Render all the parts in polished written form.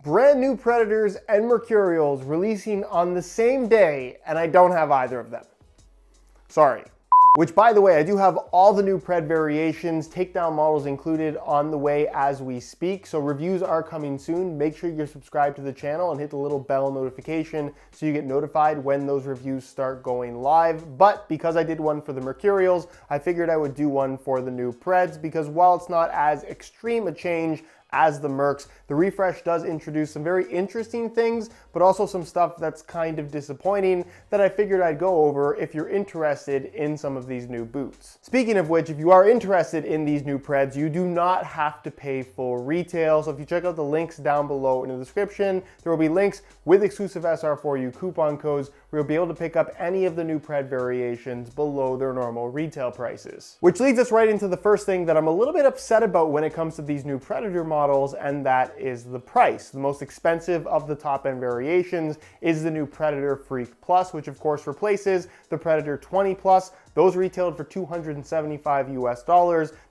Brand new Predators and Mercurials releasing on the same day, and I don't have either of them. Sorry. Which, by the way, I do have all the new Pred variations, takedown models included on the way as we speak, so reviews are coming soon. Make sure you're subscribed to the channel and hit the little bell notification so you get notified when those reviews start going live. But because I did one for the Mercurials, I figured I would do one for the new Preds, because while it's not as extreme a change as the Mercs, the refresh does introduce some very interesting things, but also some stuff that's kind of disappointing that I figured I'd go over if you're interested in some of these new boots. Speaking of which, if you are interested in these new Preds, you do not have to pay full retail. So if you check out the links down below in the description, there will be links with exclusive SR4U coupon codes where you'll be able to pick up any of the new Pred variations below their normal retail prices. Which leads us right into the first thing that I'm a little bit upset about when it comes to these new Predator models, and that is the price. The most expensive of the top end variations is the new Predator Freak Plus, which of course replaces the Predator 20 Plus. Those retailed for $275 US.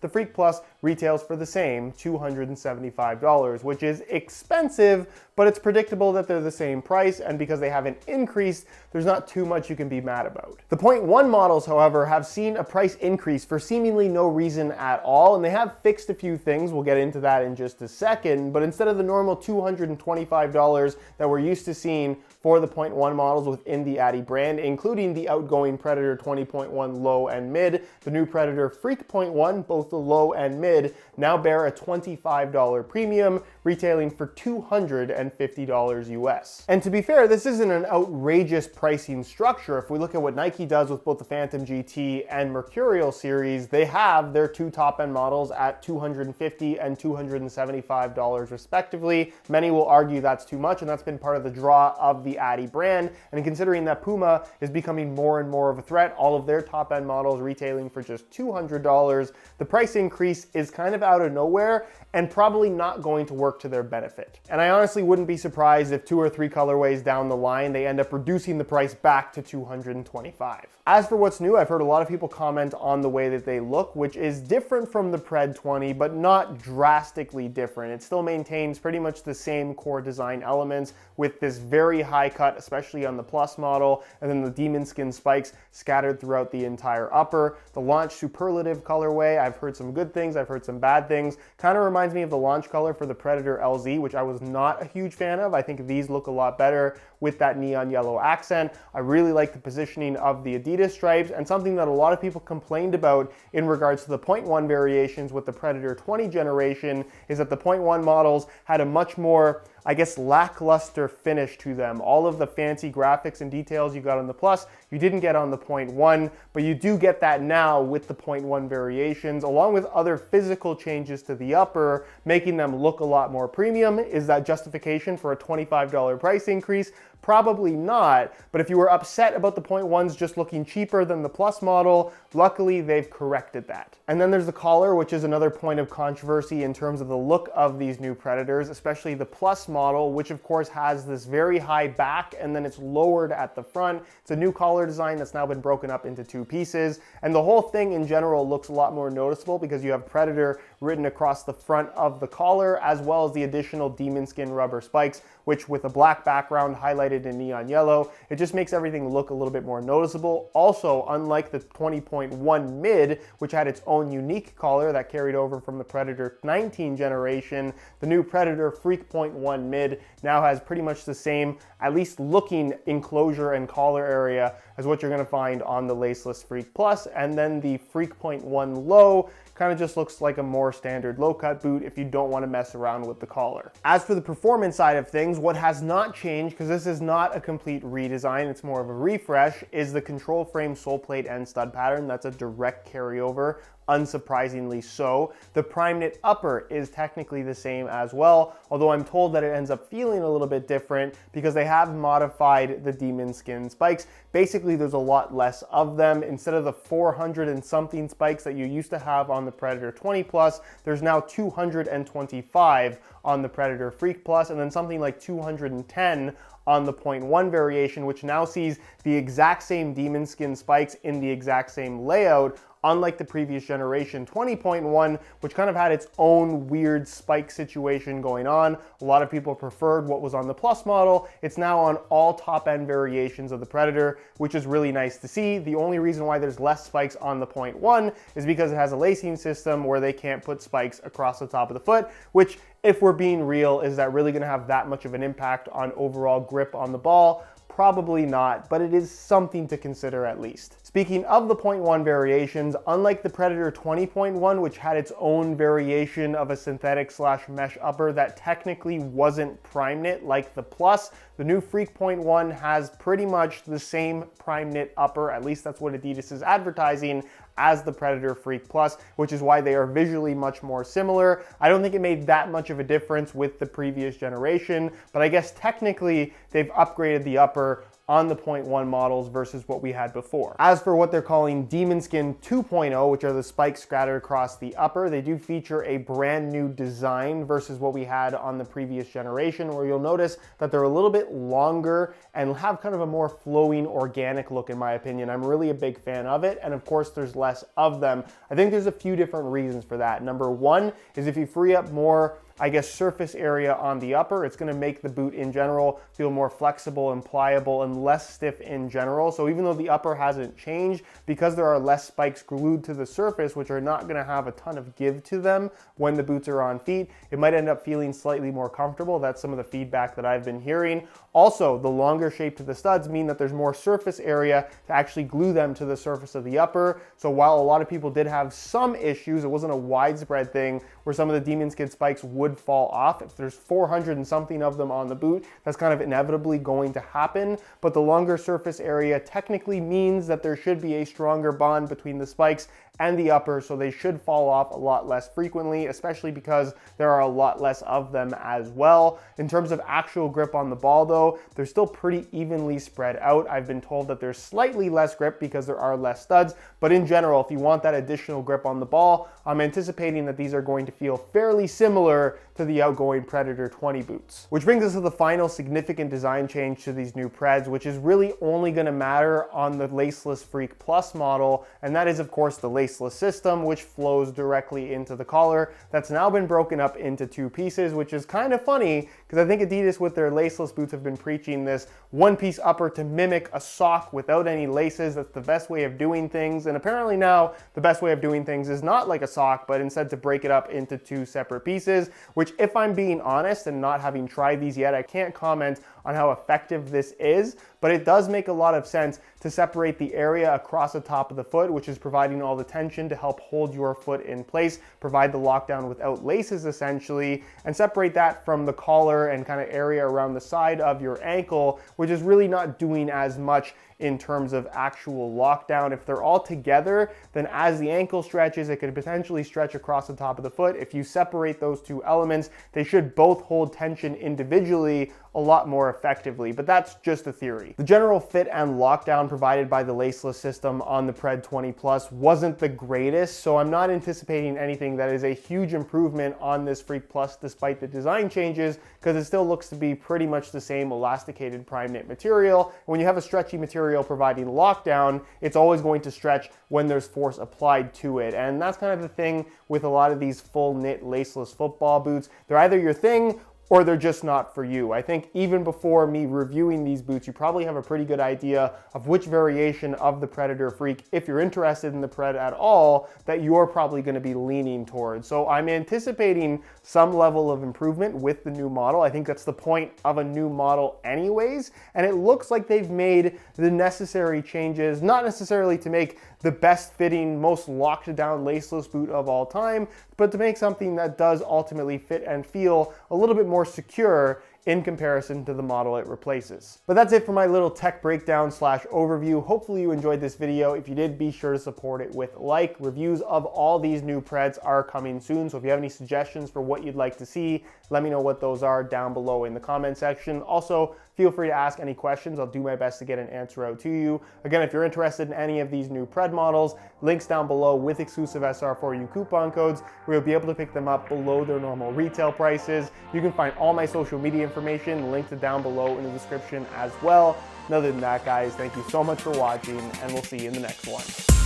The Freak Plus retails for the same $275, which is expensive, but it's predictable that they're the same price, and because they haven't increased, there's not too much you can be mad about. The .1 models, however, have seen a price increase for seemingly no reason at all, and they have fixed a few things. We'll get into that in just a second, but instead of the normal $225 that we're used to seeing for the .1 models within the Adi brand, including the outgoing Predator 20.1 low and mid, the new Predator Freak .1, both the low and mid, now bear a $25 premium, retailing for $250 US. And to be fair, this isn't an outrageous pricing structure. If we look at what Nike does with both the Phantom GT and Mercurial series, they have their two top-end models at $250 and $275 respectively. Many will argue that's too much, and that's been part of the draw of the Adi brand. And considering that Puma is becoming more and more of a threat, all of their top-end models retailing for just $200, the price increase is kind of out of nowhere and probably not going to work to their benefit. And I honestly wouldn't be surprised if 2 or 3 colorways down the line, they end up reducing the price back to $225. As for what's new, I've heard a lot of people comment on the way that they look, which is different from the Pred 20, but not drastically different. It still maintains pretty much the same core design elements with this very high cut, especially on the Plus model, and then the demon skin spikes scattered throughout the entire upper. The launch superlative colorway, I've heard some good things, I've heard some bad things. Kind of reminds me of the launch color for the Predator LZ, which I was not a huge fan of. I think these look a lot better with that neon yellow accent. I really like the positioning of the Adidas stripes, and something that a lot of people complained about in regards to the .1 variations with the Predator 20 generation is that the .1 models had a much more, I guess, lackluster finish to them. All of the fancy graphics and details you got on the Plus, you didn't get on the .1, but you do get that now with the .1 variations, along with other physical changes to the upper, making them look a lot more premium. Is that justification for a $25 price increase? Probably not, but if you were upset about the .1s just looking cheaper than the Plus model, luckily they've corrected that. And then there's the collar, which is another point of controversy in terms of the look of these new Predators, especially the Plus model, which of course has this very high back and then it's lowered at the front. It's a new collar design that's now been broken up into 2 pieces, and the whole thing in general looks a lot more noticeable because you have Predator written across the front of the collar, as well as the additional demon skin rubber spikes, which with a black background highlighted in neon yellow, it just makes everything look a little bit more noticeable. Also, unlike the 20.1 mid, which had its own unique collar that carried over from the Predator 19 generation, the new Predator Freak .1 mid now has pretty much the same, at least looking, enclosure and collar area as what you're going to find on the Laceless Freak Plus, and then the Freak .1 low kind of just looks like a more standard low-cut boot if you don't want to mess around with the collar. As for the performance side of things, what has not changed, because this is not a complete redesign, it's more of a refresh, is the control frame sole plate and stud pattern. That's a direct carryover, unsurprisingly so. The prime knit upper is technically the same as well, although I'm told that it ends up feeling a little bit different because they have modified the demon skin spikes. Basically, there's a lot less of them. Instead of the 400 and something spikes that you used to have on the Predator 20 Plus, there's now 225 on the Predator Freak Plus, and then something like 210 on the .1 variation, which now sees the exact same demon skin spikes in the exact same layout unlike the previous generation 20.1, which kind of had its own weird spike situation going on. A lot of people preferred what was on the Plus model. It's now on all top-end variations of the Predator, which is really nice to see. The only reason why there's less spikes on the .1 is because it has a lacing system where they can't put spikes across the top of the foot, which, if we're being real, is that really going to have that much of an impact on overall grip on the ball? Probably not, but it is something to consider at least. Speaking of the .1 variations, unlike the Predator 20.1, which had its own variation of a synthetic / mesh upper that technically wasn't prime knit like the Plus, the new Freak.1 has pretty much the same prime knit upper, at least that's what Adidas is advertising, as the Predator Freak Plus, which is why they are visually much more similar. I don't think it made that much of a difference with the previous generation, but I guess technically they've upgraded the upper on the .1 models versus what we had before. As for what they're calling Demon Skin 2.0, which are the spikes scattered across the upper, they do feature a brand new design versus what we had on the previous generation, where you'll notice that they're a little bit longer and have kind of a more flowing, organic look, in my opinion. I'm really a big fan of it, and of course there's less of them. I think there's a few different reasons for that. Number one is if you free up more, I guess, surface area on the upper, it's going to make the boot in general feel more flexible and pliable and less stiff in general. So even though the upper hasn't changed, because there are less spikes glued to the surface, which are not going to have a ton of give to them when the boots are on feet, it might end up feeling slightly more comfortable. That's some of the feedback that I've been hearing. Also, the longer shape to the studs mean that there's more surface area to actually glue them to the surface of the upper. So while a lot of people did have some issues, it wasn't a widespread thing where some of the Demon Skin spikes would fall off. If there's 400 and something of them on the boot, that's kind of inevitably going to happen. But the longer surface area technically means that there should be a stronger bond between the spikes and the upper, so they should fall off a lot less frequently, especially because there are a lot less of them as well. In terms of actual grip on the ball though, they're still pretty evenly spread out. I've been told that there's slightly less grip because there are less studs, but in general, if you want that additional grip on the ball, I'm anticipating that these are going to feel fairly similar to the outgoing Predator 20 boots. Which brings us to the final significant design change to these new Preds, which is really only going to matter on the Laceless Freak Plus model, and that is of course the Laceless system, which flows directly into the collar. That's now been broken up into two pieces, which is kind of funny because I think Adidas with their laceless boots have been preaching this one-piece upper to mimic a sock without any laces. That's the best way of doing things, and apparently now the best way of doing things is not like a sock, but instead to break it up into two separate pieces, which, if I'm being honest and not having tried these yet, I can't comment on how effective this is, but it does make a lot of sense to separate the area across the top of the foot, which is providing all the tension to help hold your foot in place, provide the lockdown without laces essentially, and separate that from the collar and kind of area around the side of your ankle, which is really not doing as much in terms of actual lockdown. If they're all together, then as the ankle stretches, it could potentially stretch across the top of the foot. If you separate those two elements, they should both hold tension individually a lot more effectively, but that's just a theory. The general fit and lockdown provided by the Laceless system on the Pred 20 Plus wasn't the greatest, so I'm not anticipating anything that is a huge improvement on this Freak Plus despite the design changes, because it still looks to be pretty much the same elasticated prime knit material. When you have a stretchy material providing lockdown, it's always going to stretch when there's force applied to it, and that's kind of the thing with a lot of these full knit laceless football boots. They're either your thing or they're just not for you. I think even before me reviewing these boots, you probably have a pretty good idea of which variation of the Predator Freak, if you're interested in the Pred at all, that you're probably going to be leaning towards. So I'm anticipating some level of improvement with the new model. I think that's the point of a new model anyways, and it looks like they've made the necessary changes, not necessarily to make the best fitting, most locked down laceless boot of all time, but to make something that does ultimately fit and feel a little bit more secure in comparison to the model it replaces. But that's it for my little tech breakdown / overview. Hopefully you enjoyed this video. If you did, be sure to support it with like. Reviews of all these new Preds are coming soon, so if you have any suggestions for what you'd like to see, let me know what those are down below in the comment section. Also, feel free to ask any questions. I'll do my best to get an answer out to you. Again, if you're interested in any of these new Pred models, links down below with exclusive SR4U coupon codes where you'll be able to pick them up below their normal retail prices. You can find all my social media information linked down below in the description as well. And other than that, guys, thank you so much for watching, and we'll see you in the next one.